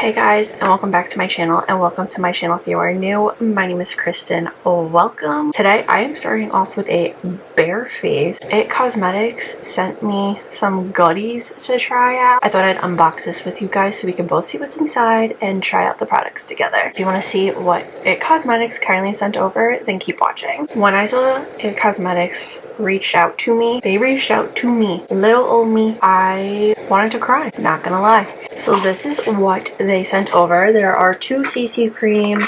Hey guys, and welcome back to my channel, and welcome to my channel if you are new. My name is Kristen. Welcome. Today I am starting off with a bare face. It Cosmetics sent me some goodies to try out. I thought I'd unbox this with you guys so we can both see what's inside and try out the products together. If you want to see what It Cosmetics kindly sent over, then keep watching. When I saw It Cosmetics reached out to me, little old me, I wanted to cry, not gonna lie. So this is what they sent over. There are 2 CC creams,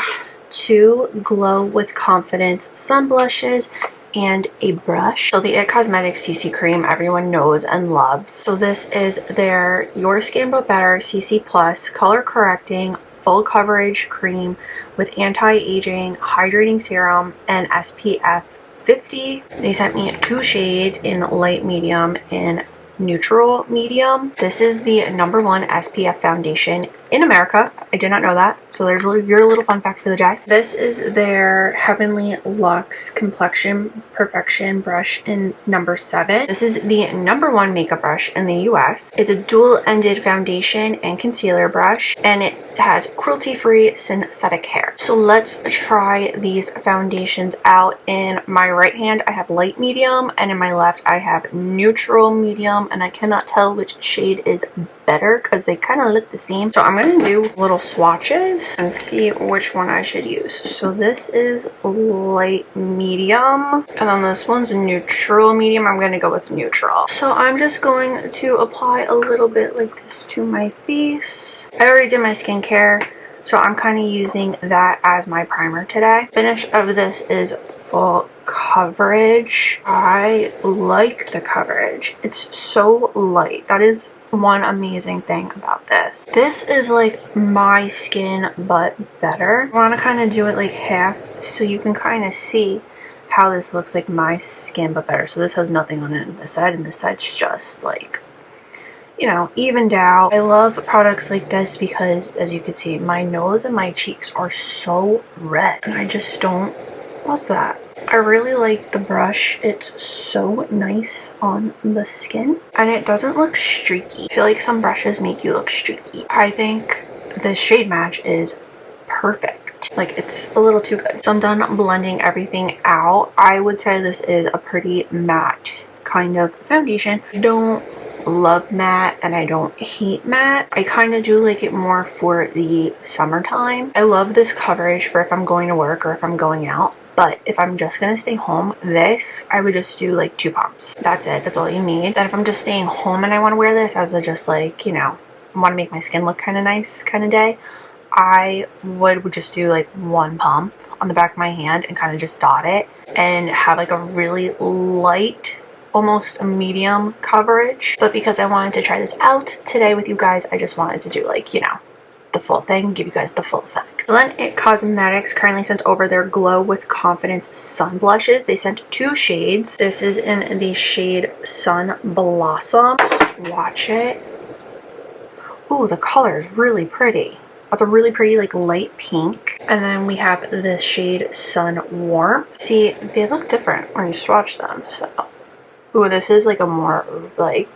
2 Glow with Confidence sun blushes, and a brush. So the It Cosmetics CC cream everyone knows and loves. So this is their Your Skin But Better CC Plus color correcting full coverage cream with anti-aging hydrating serum and SPF 50. They sent me 2 shades in light medium and neutral medium. This is the #1 SPF foundation in America. I did not know that. So there's your little fun fact for the day. This is their Heavenly Luxe Complexion Perfection brush in #7. This is the #1 makeup brush in the US. It's a dual-ended foundation and concealer brush, and it has cruelty-free synthetic hair. So let's try these foundations out. In my right hand I have light medium, and in my left I have neutral medium, and I cannot tell which shade is better because they kind of look the same. So I'm going to do little swatches and see which one I should use. So this is light medium, and then this one's neutral medium. I'm going to go with neutral. So I'm just going to apply a little bit like this to my face. I already did my skincare, so I'm kind of using that as my primer today. Finish of this is full coverage. I like the coverage. It's so light. That is one amazing thing about this. This is like my skin but better. I want to kind of do it like half so you can kind of see how this looks like my skin but better. So this has nothing on it on this side, and this side's just like, you know, evened out. I love products like this because, as you can see, my nose and my cheeks are so red, and I just don't love that. I really like the brush. It's so nice on the skin, and it doesn't look streaky. I feel like some brushes make you look streaky. I think the shade match is perfect. Like, it's a little too good. So I'm done blending everything out. I would say this is a pretty matte kind of foundation. I don't love matte and I don't hate matte. I kind of do like it more for the summertime. I love this coverage for if I'm going to work or if I'm going out. But if I'm just gonna stay home, this, I would just do like 2 pumps. That's it. That's all you need. Then if I'm just staying home and I want to wear this as a just like, you know, want to make my skin look kind of nice kind of day, I would just do like 1 pump on the back of my hand and kind of just dot it and have like a really light, almost a medium coverage. But because I wanted to try this out today with you guys, I just wanted to do like, you know, the full thing, give you guys the full effect. So then It Cosmetics kindly sent over their Glow with Confidence sun blushes. They sent 2 shades. This is in the shade Sun Blossom. Swatch it. Ooh, the color is really pretty. That's a really pretty like light pink. And then we have the shade Sun Warm. See, they look different when you swatch them. So, ooh, this is like a more like,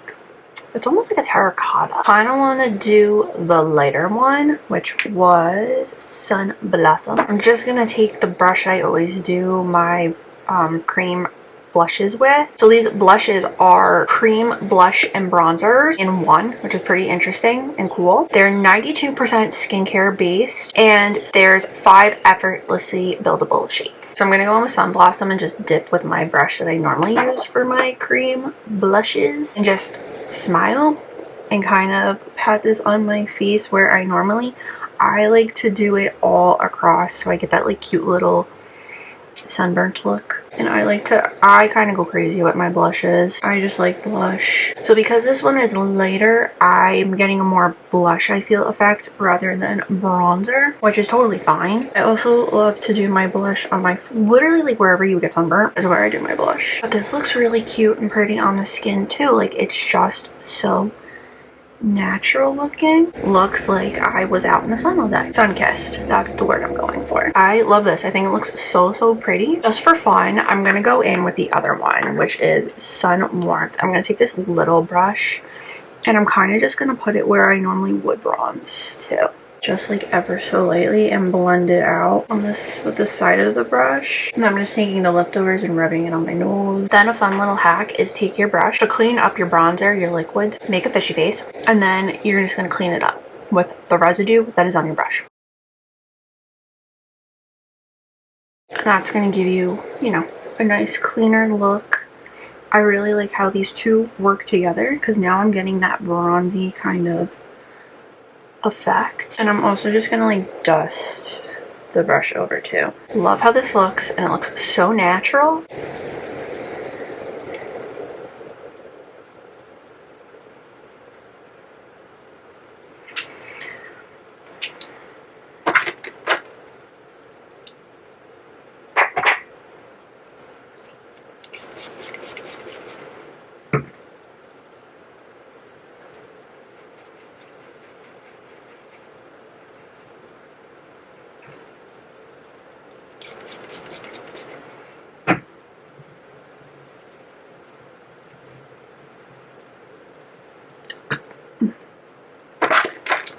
it's almost like a terracotta. Kind of want to do the lighter one, which was Sun Blossom. I'm just going to take the brush I always do my cream blushes with. So these blushes are cream, blush, and bronzers in one, which is pretty interesting and cool. They're 92% skincare based, and there's 5 effortlessly buildable shades. So I'm going to go on with Sun Blossom and just dip with my brush that I normally use for my cream blushes and just smile and kind of pat this on my face where I like to do it all across so I get that like cute little sunburnt look. And I kind of go crazy with my blushes. I just like blush. So because this one is lighter, I'm getting a more blush I feel effect rather than bronzer, which is totally fine. I also love to do my blush on my, literally like wherever you get sunburnt is where I do my blush. But this looks really cute and pretty on the skin too. Like, it's just so natural looking. Looks like I was out in the sun all day. Sun-kissed. That's the word I'm going for. I love this. I think it looks so pretty. Just for fun, I'm going to go in with the other one, which is Sun Warmth. I'm going to take this little brush and I'm kind of just going to put it where I normally would bronze too. just like ever so lightly and blend it out on this with the side of the brush. And I'm just taking the leftovers and rubbing it on my nose. Then a fun little hack is take your brush to clean up your bronzer, your liquids, make a fishy face, and then you're just going to clean it up with the residue that is on your brush. And that's going to give you, you know, a nice cleaner look. I really like how these two work together because now I'm getting that bronzy kind of effect. And I'm also just gonna like dust the brush over too. Love how this looks, and it looks so natural.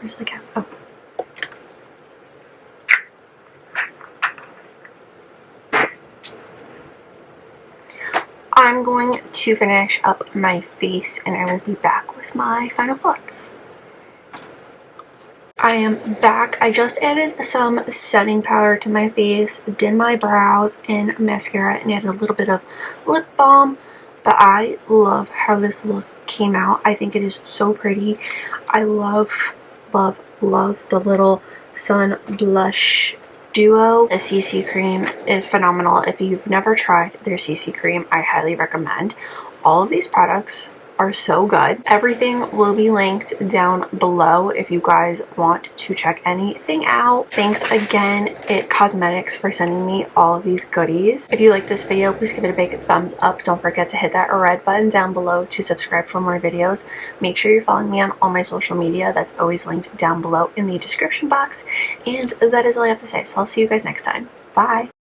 Where's the cap? Oh. I'm going to finish up my face and I will be back with my final thoughts. I am back. I just added some setting powder to my face, did my brows and mascara, and added a little bit of lip balm. But I love how this look came out. I think it is so pretty. I love, love, love the little Sun Blush Duo. The CC cream is phenomenal. If you've never tried their CC cream, I highly recommend. All of these products are so good. Everything will be linked down below if you guys want to check anything out. Thanks again, It Cosmetics, for sending me all of these goodies. If you like this video, please give it a big thumbs up. Don't forget to hit that red button down below to subscribe for more videos. Make sure you're following me on all my social media. That's always linked down below in the description box. And that is all I have to say. So I'll see you guys next time. Bye!